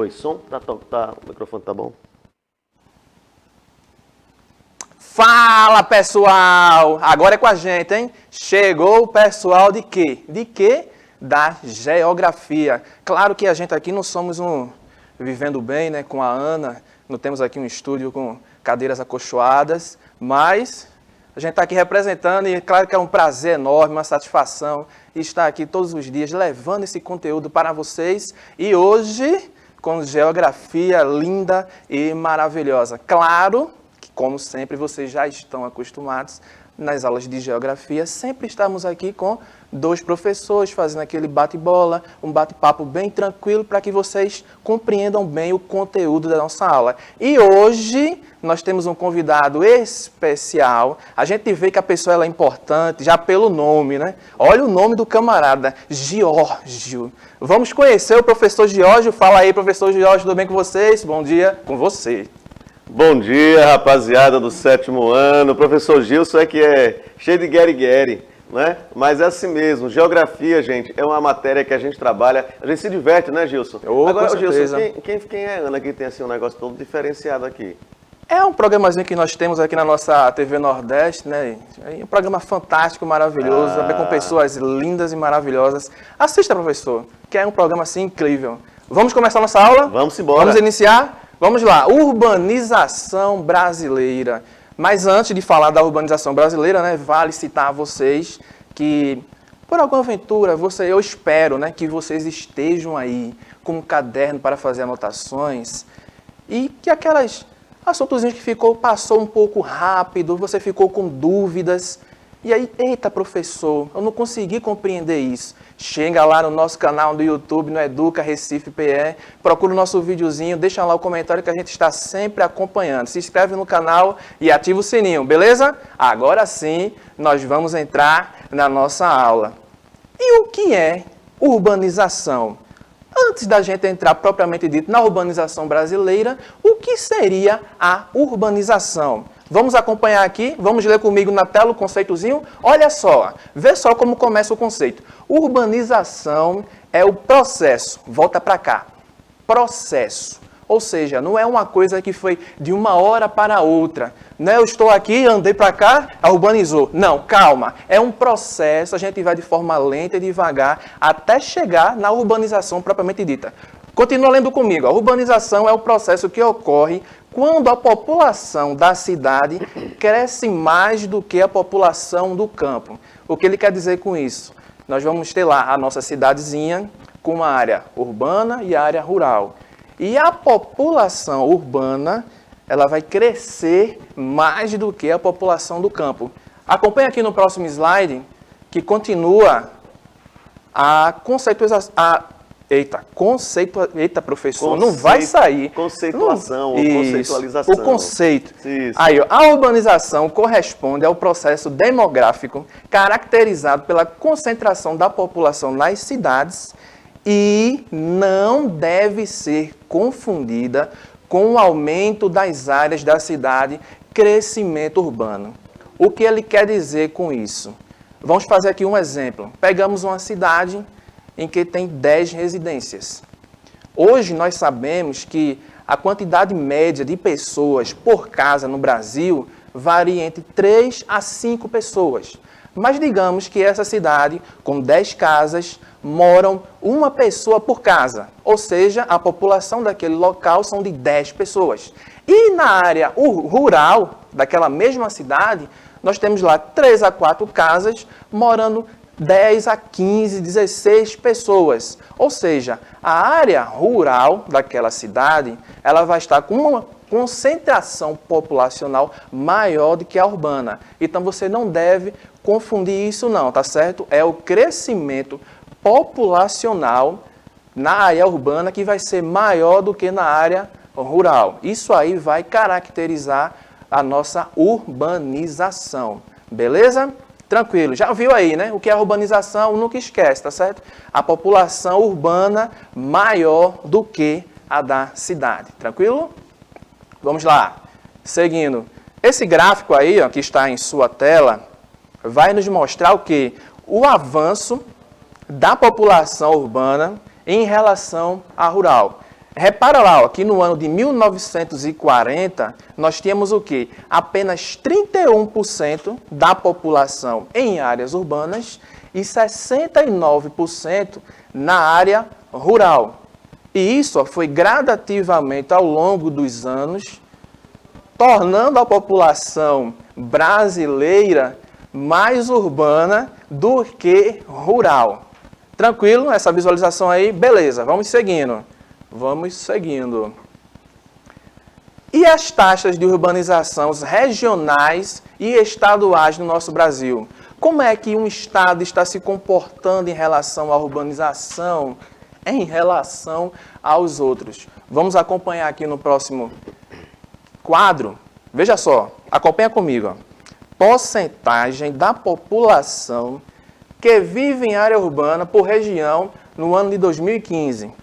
2, som, o microfone tá bom? Fala, pessoal! Agora é com a gente, hein? Chegou o pessoal de quê? De quê? Da geografia. Claro que a gente aqui não somos vivendo bem, né, com a Ana, não temos aqui um estúdio com cadeiras acolchoadas, mas a gente está aqui representando e claro que é um prazer enorme, uma satisfação estar aqui todos os dias levando esse conteúdo para vocês e hoje com geografia linda e maravilhosa. Claro que, como sempre, vocês já estão acostumados nas aulas de geografia, sempre estamos aqui com 2 professores fazendo aquele bate-bola, um bate-papo bem tranquilo para que vocês compreendam bem o conteúdo da nossa aula. E hoje nós temos um convidado especial. A gente vê que a pessoa ela é importante já pelo nome, né? Olha o nome do camarada, Giorgio. Vamos conhecer o professor Giorgio. Fala aí, professor Giorgio, tudo bem com vocês? Bom dia com você. Bom dia, rapaziada do 7º ano. O professor Gilson é que é cheio de gueri-gueri, né? Mas é assim mesmo. Geografia, gente, é uma matéria que a gente trabalha. A gente se diverte, né, Gilson? Agora, Gilson, quem é a Ana que tem assim, um negócio todo diferenciado aqui? É um programazinho que nós temos aqui na nossa TV Nordeste, né? É um programa fantástico, maravilhoso, também com pessoas lindas e maravilhosas. Assista, professor, que é um programa assim incrível. Vamos começar nossa aula? Vamos embora. Vamos iniciar? Vamos lá, urbanização brasileira. Mas antes de falar da urbanização brasileira, né, vale citar a vocês que, por alguma aventura, eu espero, né, que vocês estejam aí com um caderno para fazer anotações e que aquelas assuntozinhos que passou um pouco rápido, você ficou com dúvidas. E aí, eita, professor, eu não consegui compreender isso. Chega lá no nosso canal do YouTube, no Educa Recife PE, procura o nosso videozinho, deixa lá o comentário que a gente está sempre acompanhando. Se inscreve no canal e ativa o sininho, beleza? Agora sim, nós vamos entrar na nossa aula. E o que é urbanização? Antes da gente entrar propriamente dito na urbanização brasileira, o que seria a urbanização? Vamos acompanhar aqui, vamos ler comigo na tela o conceitozinho. Olha só, vê só como começa o conceito. Urbanização é o processo, volta para cá, processo. Ou seja, não é uma coisa que foi de uma hora para outra. Não é eu estou aqui, andei para cá, urbanizou. Não, calma. É um processo, a gente vai de forma lenta e devagar até chegar na urbanização propriamente dita. Continua lendo comigo. A urbanização é o processo que ocorre quando a população da cidade cresce mais do que a população do campo. O que ele quer dizer com isso? Nós vamos ter lá a nossa cidadezinha com uma área urbana e a área rural. E a população urbana, ela vai crescer mais do que a população do campo. Acompanhe aqui no próximo slide, que continua a conceitualização. Eita, professor, não vai sair. Conceituação, conceitualização. O conceito. Isso. Aí, ó, a urbanização corresponde ao processo demográfico caracterizado pela concentração da população nas cidades e não deve ser confundida com o aumento das áreas da cidade, crescimento urbano. O que ele quer dizer com isso? Vamos fazer aqui um exemplo. Pegamos uma cidade em que tem 10 residências. Hoje nós sabemos que a quantidade média de pessoas por casa no Brasil varia entre 3 a 5 pessoas. Mas digamos que essa cidade, com 10 casas, moram uma pessoa por casa. Ou seja, a população daquele local são de 10 pessoas. E na área rural daquela mesma cidade, nós temos lá 3 a 4 casas morando 10 a 15, 16 pessoas. Ou seja, a área rural daquela cidade, ela vai estar com uma concentração populacional maior do que a urbana. Então você não deve confundir isso não, tá certo? É o crescimento populacional na área urbana que vai ser maior do que na área rural. Isso aí vai caracterizar a nossa urbanização. Beleza? Tranquilo. Já viu aí, né? O que é urbanização? Nunca esquece, tá certo? A população urbana maior do que a da cidade. Tranquilo? Vamos lá. Seguindo. Esse gráfico aí, ó, que está em sua tela, vai nos mostrar o quê? O avanço da população urbana em relação à rural. repara lá, ó, que no ano de 1940, nós tínhamos o quê? Apenas 31% da população em áreas urbanas e 69% na área rural. E isso foi gradativamente ao longo dos anos, tornando a população brasileira mais urbana do que rural. Tranquilo? Essa visualização aí? Beleza, vamos seguindo. Vamos seguindo. E as taxas de urbanização regionais e estaduais no nosso Brasil? Como é que um estado está se comportando em relação à urbanização, em relação aos outros? Vamos acompanhar aqui no próximo quadro. Veja só, acompanha comigo. Ó. Porcentagem da população que vive em área urbana por região no ano de 2015.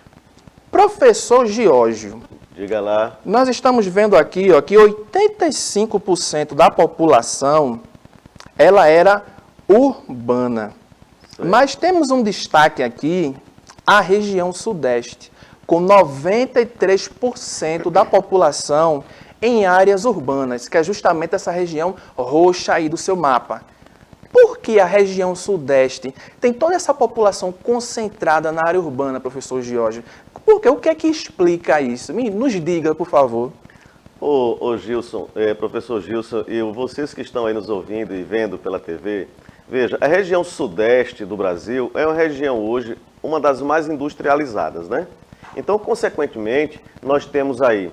Professor Giorgio, Diga lá. nós estamos vendo aqui ó, que 85% da população ela era urbana. Mas temos um destaque aqui, a região sudeste, com 93% da população em áreas urbanas, que é justamente essa região roxa aí do seu mapa. Por que a região sudeste tem toda essa população concentrada na área urbana, professor Giorgio? Por quê? O que é que explica isso? Nos diga, por favor. Ô Gilson, professor Gilson, e vocês que estão aí nos ouvindo e vendo pela TV, veja, a região sudeste do Brasil é uma região hoje, uma das mais industrializadas, né? Então, consequentemente, nós temos aí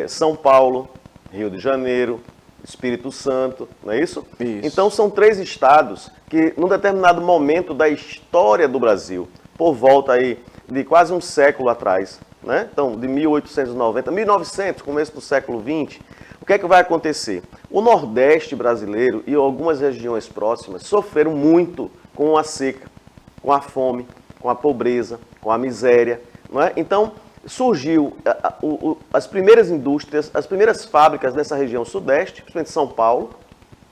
São Paulo, Rio de Janeiro, Espírito Santo, não é isso? Isso. Então, são 3 estados que, num determinado momento da história do Brasil, por volta aí de quase um século atrás, né? Então, de 1890, 1900, começo do século XX, o que é que vai acontecer? O Nordeste brasileiro e algumas regiões próximas sofreram muito com a seca, com a fome, com a pobreza, com a miséria, não é? Então, surgiu as primeiras indústrias, as primeiras fábricas nessa região sudeste, principalmente São Paulo,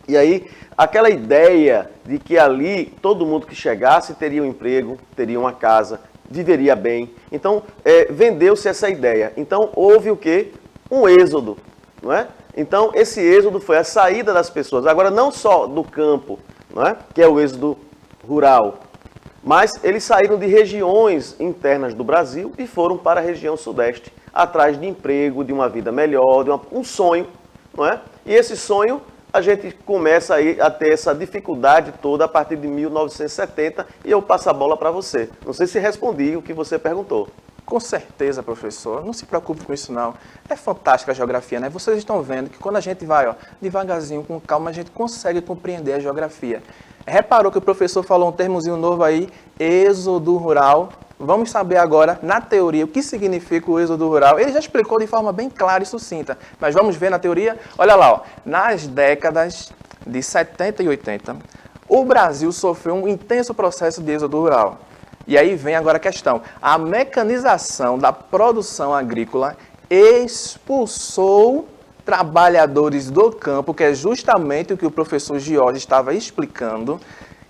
e aí aquela ideia de que ali todo mundo que chegasse teria um emprego, teria uma casa, viveria bem. Então, vendeu-se essa ideia. Então, houve o quê? Um êxodo, não é? Então, esse êxodo foi a saída das pessoas. Agora, não só do campo, não é? Que é o êxodo rural, mas eles saíram de regiões internas do Brasil e foram para a região sudeste, atrás de emprego, de uma vida melhor, de um sonho, não é? E esse sonho, a gente começa aí a ter essa dificuldade toda a partir de 1970 e eu passo a bola para você. Não sei se respondi o que você perguntou. Com certeza, professor. Não se preocupe com isso, não. É fantástica a geografia, né? Vocês estão vendo que quando a gente vai devagarzinho, com calma, a gente consegue compreender a geografia. Reparou que o professor falou um termozinho novo aí, êxodo rural. Vamos saber agora, na teoria, o que significa o êxodo rural. Ele já explicou de forma bem clara e sucinta, mas vamos ver na teoria? Olha lá, ó, nas décadas de 70 e 80, o Brasil sofreu um intenso processo de êxodo rural. E aí vem agora a questão. A mecanização da produção agrícola expulsou trabalhadores do campo, que é justamente o que o professor Giorgio estava explicando,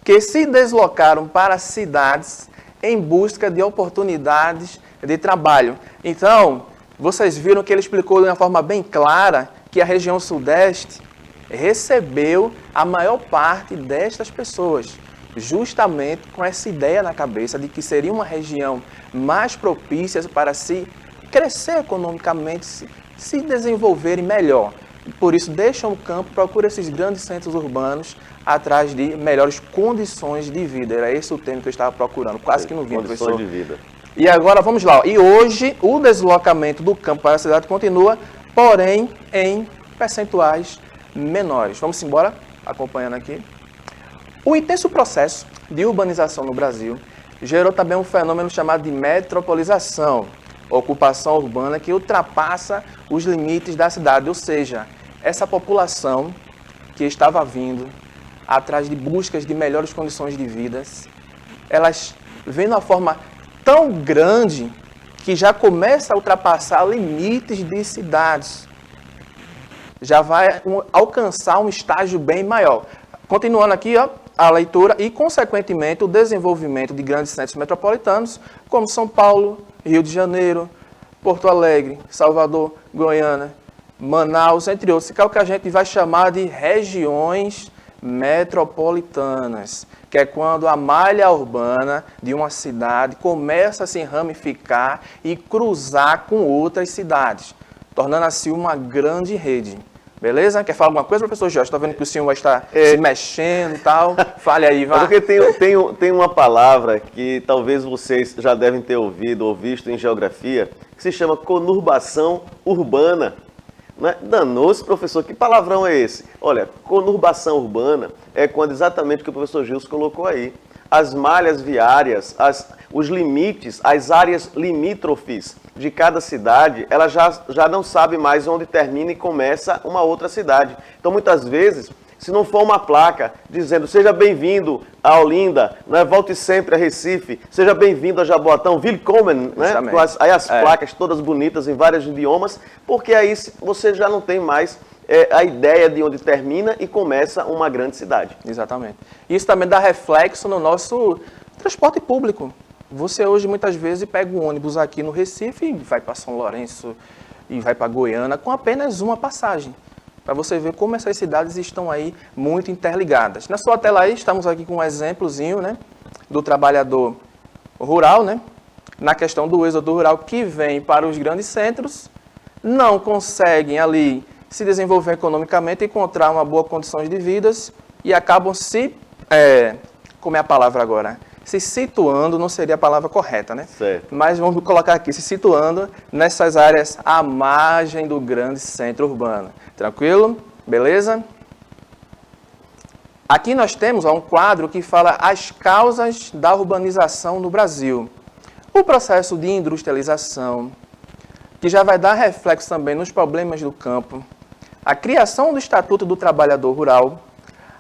que se deslocaram para cidades em busca de oportunidades de trabalho. Então, vocês viram que ele explicou de uma forma bem clara que a região sudeste recebeu a maior parte destas pessoas, justamente com essa ideia na cabeça de que seria uma região mais propícia para se crescer economicamente, se desenvolverem melhor. Por isso, deixam o campo, procuram esses grandes centros urbanos atrás de melhores condições de vida. Era esse o termo que eu estava procurando, quase que não vi, professor. Condições de vida. E agora, vamos lá. E hoje, o deslocamento do campo para a cidade continua, porém, em percentuais menores. Vamos embora, acompanhando aqui. O intenso processo de urbanização no Brasil gerou também um fenômeno chamado de metropolização, ocupação urbana que ultrapassa os limites da cidade, ou seja, essa população que estava vindo atrás de buscas de melhores condições de vida, elas vêm de uma forma tão grande que já começa a ultrapassar limites de cidades, já vai alcançar um estágio bem maior. Continuando aqui, ó, a leitura e, consequentemente, o desenvolvimento de grandes centros metropolitanos, como São Paulo, Rio de Janeiro, Porto Alegre, Salvador, Goiânia, Manaus, entre outros, que é o que a gente vai chamar de regiões metropolitanas, que é quando a malha urbana de uma cidade começa a se ramificar e cruzar com outras cidades, tornando assim uma grande rede. Beleza? Quer falar alguma coisa, professor Jorge? Estou vendo que o senhor vai estar se mexendo e tal. Fale aí, vai. Porque tem uma palavra que talvez vocês já devem ter ouvido ou visto em geografia, que se chama conurbação urbana. Né? Danou-se, professor, que palavrão é esse? Olha, conurbação urbana é quando exatamente o que o professor Gilson colocou aí. As malhas viárias, os limites, as áreas limítrofes de cada cidade, ela já não sabe mais onde termina e começa uma outra cidade. Então, muitas vezes, se não for uma placa dizendo seja bem-vindo a Olinda, né? Volte sempre a Recife, seja bem-vindo a Jaboatão, Willkommen, né? Com as placas todas bonitas em vários idiomas, porque aí você já não tem mais a ideia de onde termina e começa uma grande cidade. Exatamente. Isso também dá reflexo no nosso transporte público. Você hoje muitas vezes pega um ônibus aqui no Recife e vai para São Lourenço e vai para Goiânia com apenas uma passagem. Para você ver como essas cidades estão aí muito interligadas. Na sua tela aí estamos aqui com um exemplozinho, né, do trabalhador rural, né, na questão do êxodo rural que vem para os grandes centros, não conseguem ali se desenvolver economicamente, encontrar uma boa condição de vida e acabam como é a palavra agora? Se situando, não seria a palavra correta, né? Certo. Mas vamos colocar aqui, se situando nessas áreas à margem do grande centro urbano. Tranquilo? Beleza? Aqui nós temos um quadro que fala as causas da urbanização no Brasil. O processo de industrialização, que já vai dar reflexo também nos problemas do campo, a criação do Estatuto do Trabalhador Rural,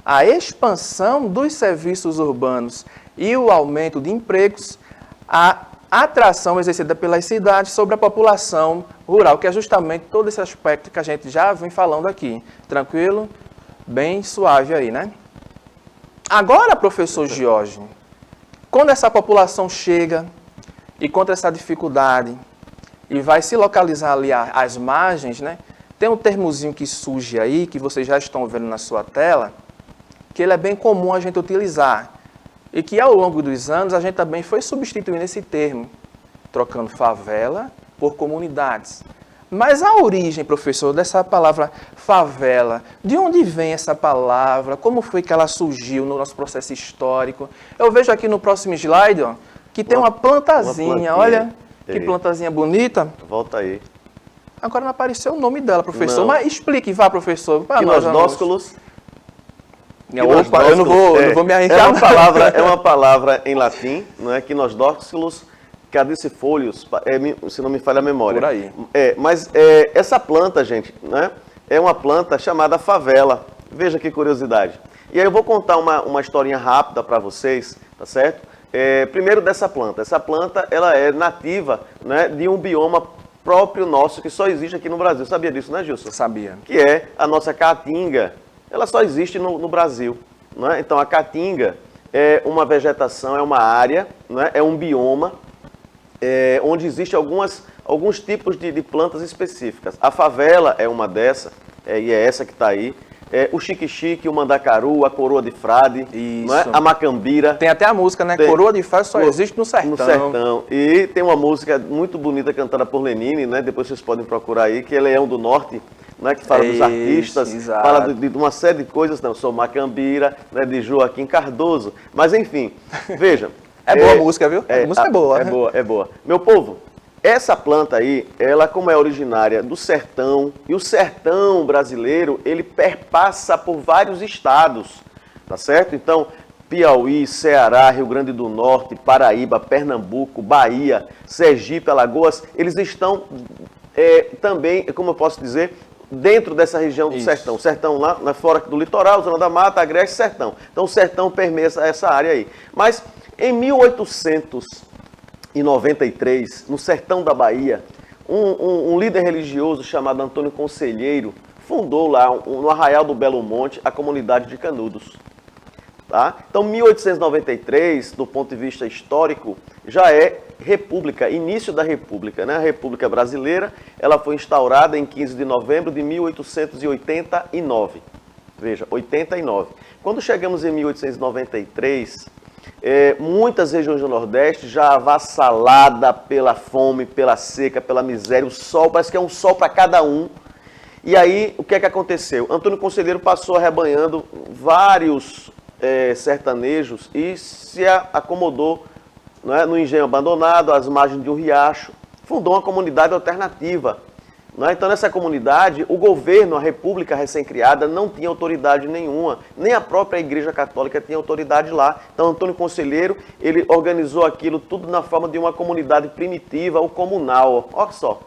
a expansão dos serviços urbanos e o aumento de empregos, a atração exercida pelas cidades sobre a população rural, que é justamente todo esse aspecto que a gente já vem falando aqui. Tranquilo? Bem suave aí, né? Agora, professor Jorge, quando essa população chega e contra essa dificuldade e vai se localizar ali às margens, né? Tem um termozinho que surge aí, que vocês já estão vendo na sua tela, que ele é bem comum a gente utilizar. E que ao longo dos anos a gente também foi substituindo esse termo, trocando favela por comunidades. Mas a origem, professor, dessa palavra favela, de onde vem essa palavra? Como foi que ela surgiu no nosso processo histórico? Eu vejo aqui no próximo slide, ó, que tem uma plantazinha, olha que plantazinha bonita. Volta aí. Agora não apareceu o nome dela, professor. Não. Mas explique, vá, professor. Quinosdósculos. Opa, eu não vou me arriscar. É uma palavra em latim, não é? Quinosdósculos caducifolios, se não me falha a memória. Por aí. Mas essa planta, gente, né, é uma planta chamada favela. Veja que curiosidade. E aí eu vou contar uma historinha rápida para vocês, tá certo? Primeiro dessa planta. Essa planta, ela é nativa, né, de um bioma próprio nosso, que só existe aqui no Brasil. Sabia disso, né, Gilson? Sabia. Que é a nossa caatinga. Ela só existe no Brasil. Né? Então, a caatinga é uma vegetação, é uma área, né? É um bioma onde existem alguns tipos de plantas específicas. A favela é uma dessas, e é essa que está aí. O xique-xique, o mandacaru, a coroa de frade, né? A macambira. Tem até a música, né? Coroa de frade só existe no sertão. No sertão. E tem uma música muito bonita cantada por Lenine, né? Depois vocês podem procurar aí, que é Leão do Norte, né? Que fala dos artistas, exato. Fala de uma série de coisas. Não, sou macambira, né? De Joaquim Cardoso. Mas enfim, veja. Boa a música, viu? A música é boa. É boa. Meu povo, essa planta aí, ela como é originária do sertão, e o sertão brasileiro, ele perpassa por vários estados, tá certo? Então, Piauí, Ceará, Rio Grande do Norte, Paraíba, Pernambuco, Bahia, Sergipe, Alagoas, eles estão também, como eu posso dizer, dentro dessa região do sertão. Sertão lá fora do litoral, Zona da Mata, Agreste, sertão. Então, o sertão permeia essa área aí. Mas, em 1893, no sertão da Bahia, um líder religioso chamado Antônio Conselheiro fundou lá, no Arraial do Belo Monte, a comunidade de Canudos. Tá? Então, 1893, do ponto de vista histórico, já é república, início da república, né? A República Brasileira, ela foi instaurada em 15 de novembro de 1889. Veja, 89. Quando chegamos em 1893, muitas regiões do Nordeste já avassalada pela fome, pela seca, pela miséria, o sol, parece que é um sol para cada um. E aí, o que é que aconteceu? Antônio Conselheiro passou arrebanhando vários sertanejos e se acomodou, né, no engenho abandonado, às margens de um riacho, fundou uma comunidade alternativa. Né? Então, nessa comunidade, o governo, a república recém-criada, não tinha autoridade nenhuma, nem a própria Igreja Católica tinha autoridade lá. Então, Antônio Conselheiro, ele organizou aquilo tudo na forma de uma comunidade primitiva ou comunal, olha só.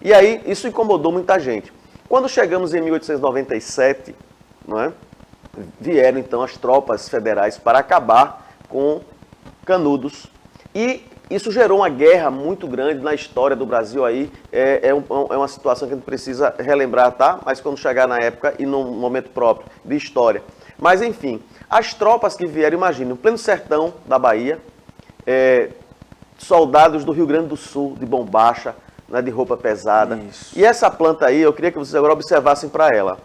E aí, isso incomodou muita gente. Quando chegamos em 1897, não é? Vieram então as tropas federais para acabar com Canudos. E isso gerou uma guerra muito grande na história do Brasil aí. É uma situação que a gente precisa relembrar, tá? Mas quando chegar na época e num momento próprio de história. Mas enfim, as tropas que vieram, imagine, no pleno sertão da Bahia, soldados do Rio Grande do Sul, de bombacha, né, de roupa pesada. Isso. E essa planta aí, eu queria que vocês agora observassem para ela.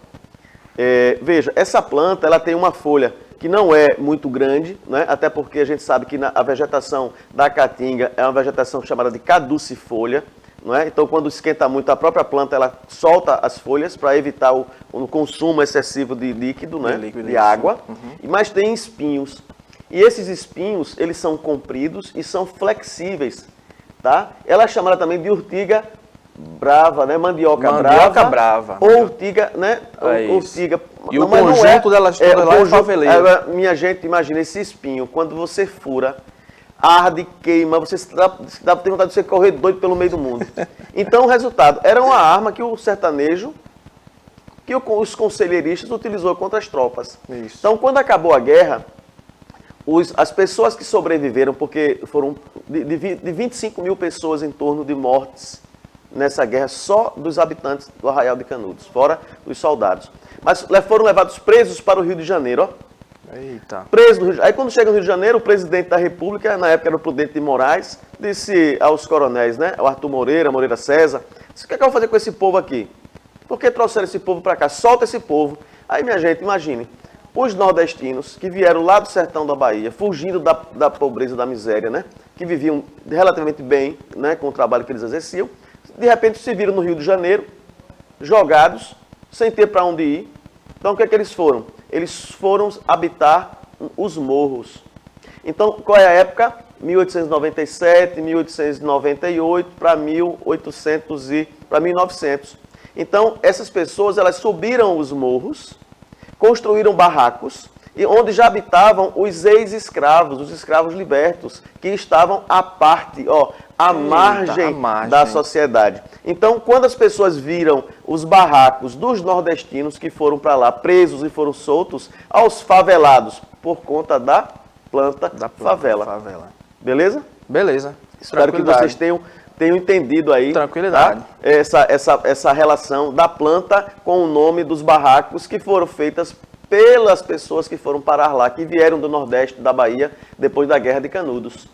Veja, essa planta ela tem uma folha que não é muito grande, né? Até porque a gente sabe que a vegetação da caatinga é uma vegetação chamada de caducifolha. Não é? Então, quando esquenta muito, a própria planta ela solta as folhas para evitar o consumo excessivo de líquido, né? De água. Uhum. Mas tem espinhos. E esses espinhos, eles são compridos e são flexíveis. Tá? Ela é chamada também de urtiga brava, né? Mandioca brava. Ou urtiga, né? Urtiga. E não, o conjunto delas todas lá é faveleiro. Minha gente, imagina esse espinho, quando você fura, arde, queima, você dá vontade de você correr doido pelo meio do mundo. Então, o resultado era uma arma que o sertanejo, que os conselheiristas utilizou contra as tropas. Isso. Então, quando acabou a guerra, as pessoas que sobreviveram, porque foram de 25 mil pessoas em torno de mortes nessa guerra, só dos habitantes do Arraial de Canudos, fora dos soldados. Mas foram levados presos para o Rio de Janeiro, ó. Eita. Presos no Rio de Janeiro. Aí quando chega no Rio de Janeiro, o presidente da República, na época era o Prudente de Moraes, disse aos coronéis, né, o Arthur Moreira César, o que é que eu vou fazer com esse povo aqui? Por que trouxeram esse povo para cá? Solta esse povo. Aí, minha gente, imagine, os nordestinos que vieram lá do sertão da Bahia, fugindo da pobreza, da miséria, né, que viviam relativamente bem, né, com o trabalho que eles exerciam, de repente se viram no Rio de Janeiro, jogados, sem ter para onde ir. Então, o que é que eles foram? Eles foram habitar os morros. Então, qual é a época? 1897, 1898 para 1900. Então, essas pessoas, elas subiram os morros, construíram barracos, e onde já habitavam os ex-escravos, os escravos libertos, que estavam à parte, à margem da sociedade. Então, quando as pessoas viram os barracos dos nordestinos que foram para lá presos e foram soltos, aos favelados, por conta da planta favela. Beleza? Beleza. Espero que vocês tenham entendido aí. Tranquilidade. Tá? Essa relação da planta com o nome dos barracos que foram feitas pelas pessoas que foram parar lá, que vieram do Nordeste, da Bahia, depois da Guerra de Canudos.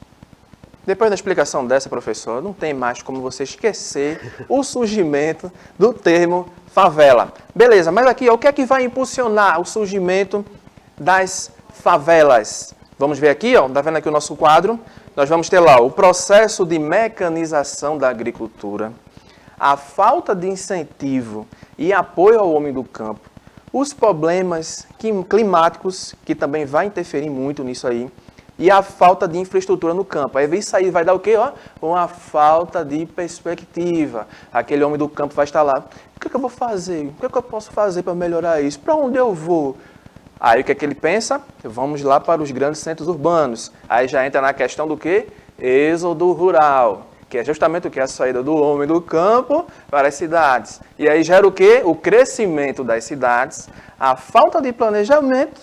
Depois da explicação dessa, professor, não tem mais como você esquecer o surgimento do termo favela. Beleza, mas aqui, o que é que vai impulsionar o surgimento das favelas? Vamos ver aqui, tá vendo aqui o nosso quadro? Nós vamos ter lá o processo de mecanização da agricultura, a falta de incentivo e apoio ao homem do campo, os problemas climáticos, que também vai interferir muito nisso aí, e a falta de infraestrutura no campo. Aí isso aí vai dar o quê? Uma falta de perspectiva. Aquele homem do campo vai estar lá. O que é que eu vou fazer? O que é que eu posso fazer para melhorar isso? Para onde eu vou? Aí o que é que ele pensa? Vamos lá para os grandes centros urbanos. Aí já entra na questão do quê? Êxodo rural, que é justamente o que? A saída do homem do campo para as cidades. E aí gera o quê? O crescimento das cidades, a falta de planejamento,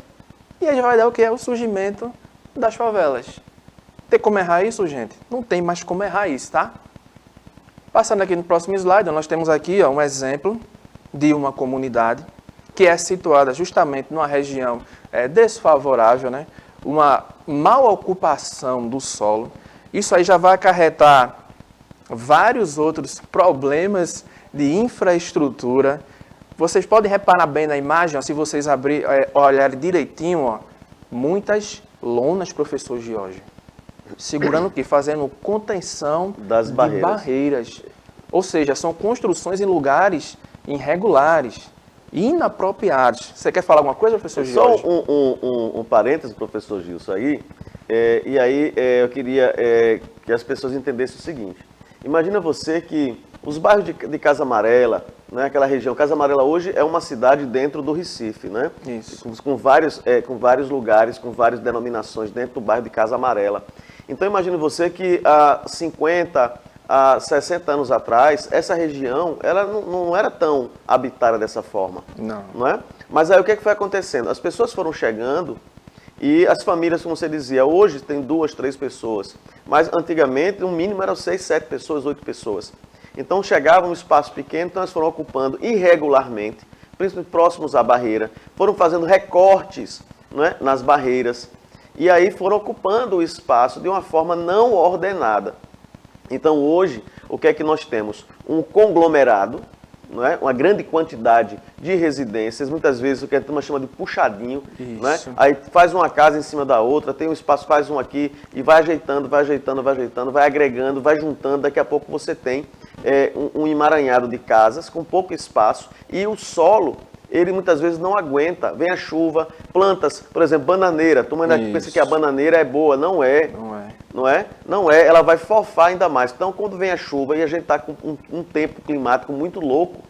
e aí já vai dar o quê? O surgimento das favelas. Tem como errar isso, gente? Não tem mais como errar isso, tá? Passando aqui no próximo slide, nós temos aqui um exemplo de uma comunidade que é situada justamente numa região desfavorável, né? uma mal ocupação do solo. Isso aí já vai acarretar vários outros problemas de infraestrutura. Vocês podem reparar bem na imagem, ó, se vocês olharem direitinho, ó, muitas lonas, professor Jorge, segurando o quê? Fazendo contenção das de barreiras. Ou seja, são construções em lugares irregulares, inapropriados. Você quer falar alguma coisa, professor Jorge? Só um parêntese, professor Gilson, aí. Eu queria que as pessoas entendessem o seguinte. Imagina você que os bairros de Casa Amarela, né, aquela região, Casa Amarela hoje é uma cidade dentro do Recife, né? Isso. Com vários lugares, com várias denominações dentro do bairro de Casa Amarela. Então imagine você que há 50, há 60 anos atrás, essa região ela não era tão habitada dessa forma. Não é? Mas aí o que foi acontecendo? As pessoas foram chegando e as famílias, como você dizia, hoje tem 2, 3 pessoas. Mas antigamente o mínimo eram 6, 7 pessoas, 8 pessoas. Então chegavam um espaço pequeno, então elas foram ocupando irregularmente, principalmente próximos à barreira, foram fazendo recortes, né, nas barreiras, e aí foram ocupando o espaço de uma forma não ordenada. Então hoje, o que é que nós temos? Um conglomerado, não é? Uma grande quantidade de residências, muitas vezes o que a turma chama de puxadinho, não é? Aí faz uma casa em cima da outra, tem um espaço, faz um aqui e vai ajeitando, vai ajeitando, vai ajeitando, vai agregando, vai juntando, daqui a pouco você tem um emaranhado de casas com pouco espaço e o solo, ele muitas vezes não aguenta, vem a chuva, plantas, por exemplo, bananeira, a turma ainda pensa que a bananeira é boa, não é. Não é, ela vai fofar ainda mais. Então, quando vem a chuva e a gente está com um tempo climático muito louco,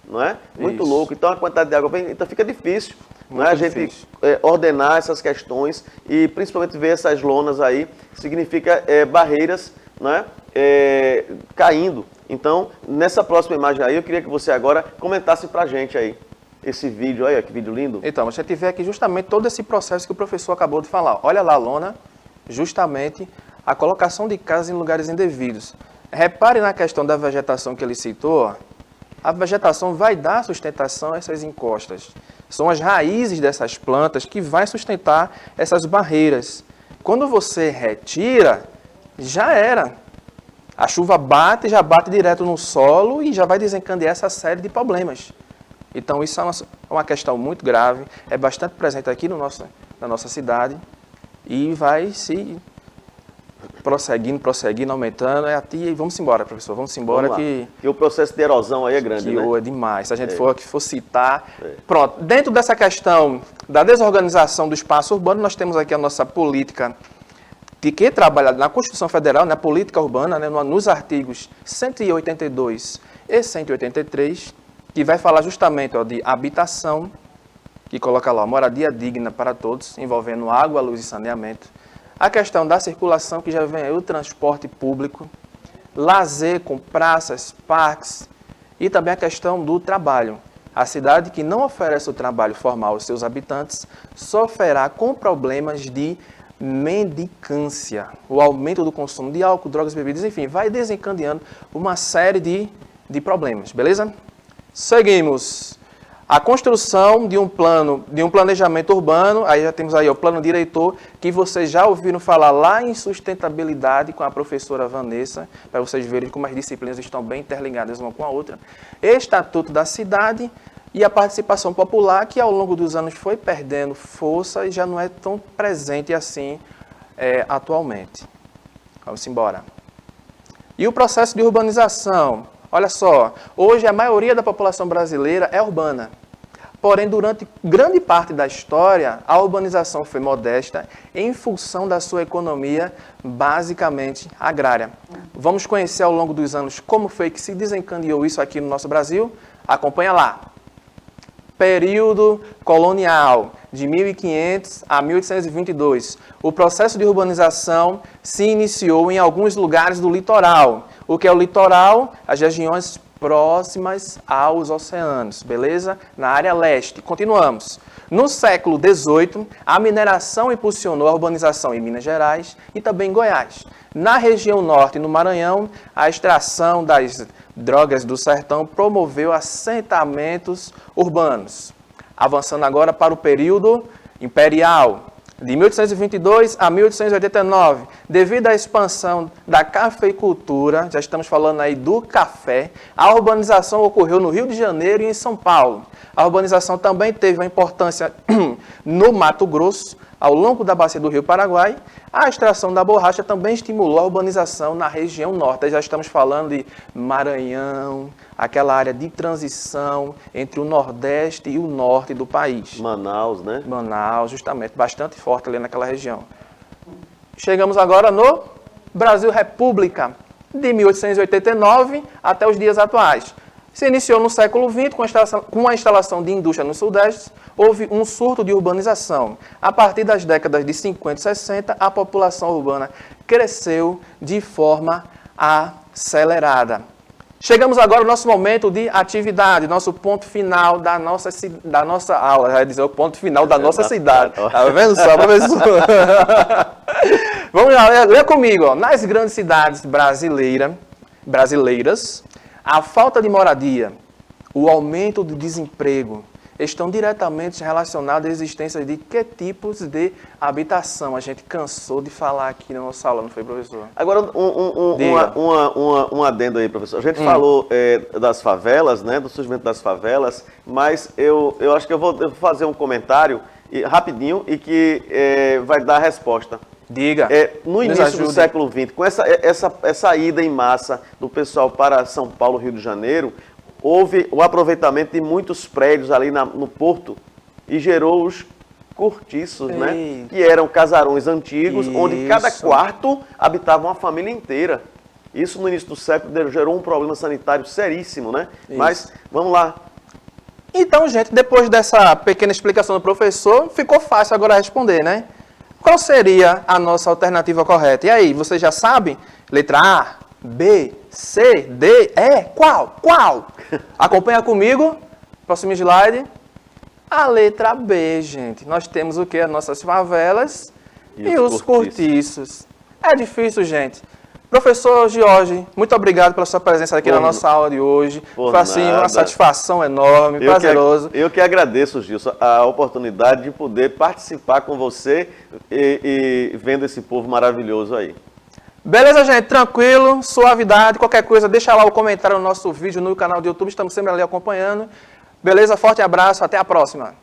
não é? Muito louco. Então, a quantidade de água vem, então fica difícil, não é? A gente ordenar essas questões e principalmente ver essas lonas aí, significa barreiras, não é? Caindo. Então, nessa próxima imagem aí, eu queria que você agora comentasse pra gente aí esse vídeo, olha que vídeo lindo. Então, a gente vê aqui justamente todo esse processo que o professor acabou de falar. Olha lá a lona, justamente a colocação de casas em lugares indevidos. Repare na questão da vegetação que ele citou. A vegetação vai dar sustentação a essas encostas. São as raízes dessas plantas que vai sustentar essas barreiras. Quando você retira, já era. A chuva bate, já bate direto no solo e já vai desencadear essa série de problemas. Então, isso é uma questão muito grave, é bastante presente aqui na nossa cidade e vai se prosseguindo, aumentando. E vamos embora, professor, vamos embora. Que o processo de erosão aí é grande, né? É demais. Se a gente for citar... Pronto, dentro dessa questão da desorganização do espaço urbano, nós temos aqui a nossa política que trabalha na Constituição Federal, na política urbana, né, nos artigos 182 e 183, que vai falar justamente de habitação, que coloca lá, moradia digna para todos, envolvendo água, luz e saneamento. A questão da circulação, que já vem aí o transporte público, lazer com praças, parques, e também a questão do trabalho. A cidade que não oferece o trabalho formal aos seus habitantes sofrerá com problemas de mendicância, o aumento do consumo de álcool, drogas, bebidas, enfim, vai desencadeando uma série de problemas, beleza? Seguimos. A construção de um planejamento urbano, aí já temos aí o plano diretor, que vocês já ouviram falar lá em sustentabilidade com a professora Vanessa, para vocês verem como as disciplinas estão bem interligadas uma com a outra. Estatuto da cidade e a participação popular, que ao longo dos anos foi perdendo força e já não é tão presente assim atualmente. Vamos embora. E o processo de urbanização? Olha só, hoje a maioria da população brasileira é urbana. Porém, durante grande parte da história, a urbanização foi modesta em função da sua economia basicamente agrária. Vamos conhecer ao longo dos anos como foi que se desencadeou isso aqui no nosso Brasil? Acompanha lá. Período colonial, de 1500 a 1822. O processo de urbanização se iniciou em alguns lugares do litoral. O que é o litoral? As regiões próximas aos oceanos, beleza? Na área leste. Continuamos. No século XVIII, a mineração impulsionou a urbanização em Minas Gerais e também em Goiás. Na região norte, no Maranhão, a extração das drogas do sertão promoveu assentamentos urbanos. Avançando agora para o período imperial. de 1822 a 1889, devido à expansão da cafeicultura, já estamos falando aí do café, a urbanização ocorreu no Rio de Janeiro e em São Paulo. A urbanização também teve uma importância no Mato Grosso, ao longo da bacia do Rio Paraguai. A extração da borracha também estimulou a urbanização na região norte. Aí já estamos falando de Maranhão, aquela área de transição entre o nordeste e o norte do país. Manaus, né? Manaus, justamente, bastante forte ali naquela região. Chegamos agora no Brasil República, de 1889 até os dias atuais. Se iniciou no século XX com a instalação de indústria no Sudeste, houve um surto de urbanização. A partir das décadas de 50 e 60, a população urbana cresceu de forma acelerada. Chegamos agora ao nosso momento de atividade, nosso ponto final da nossa aula. Já dizer o ponto final da nossa cidade. Tá vendo só, professor? Vamos lá, lê comigo. Ó. Nas grandes cidades brasileiras, a falta de moradia, o aumento do desemprego estão diretamente relacionados à existência de que tipos de habitação? A gente cansou de falar aqui na nossa aula, não foi, professor? Agora, um adendo aí, professor. A gente falou das favelas, né, do surgimento das favelas, mas eu acho que eu vou fazer um comentário rapidinho e que vai dar a resposta. Diga. No início do século XX, com essa ida em massa do pessoal para São Paulo, Rio de Janeiro, houve o aproveitamento de muitos prédios ali no porto e gerou os cortiços, né? Que eram casarões antigos, onde cada quarto habitava uma família inteira. Isso no início do século gerou um problema sanitário seríssimo, né? Isso. Mas, vamos lá. Então, gente, depois dessa pequena explicação do professor, ficou fácil agora responder, né? Qual seria a nossa alternativa correta? E aí, vocês já sabem? Letra A, B, C, D, E? Qual? Acompanha comigo. Próximo slide. A letra B, gente. Nós temos o quê? As nossas favelas e os cortiços. É difícil, gente. Professor Jorge, muito obrigado pela sua presença aqui na nossa aula de hoje. Foi assim, uma satisfação enorme, prazeroso. Eu que agradeço, Gilson, a oportunidade de poder participar com você e vendo esse povo maravilhoso aí. Beleza, gente? Tranquilo, suavidade. Qualquer coisa, deixa lá o comentário no nosso vídeo no canal do YouTube. Estamos sempre ali acompanhando. Beleza? Forte abraço. Até a próxima.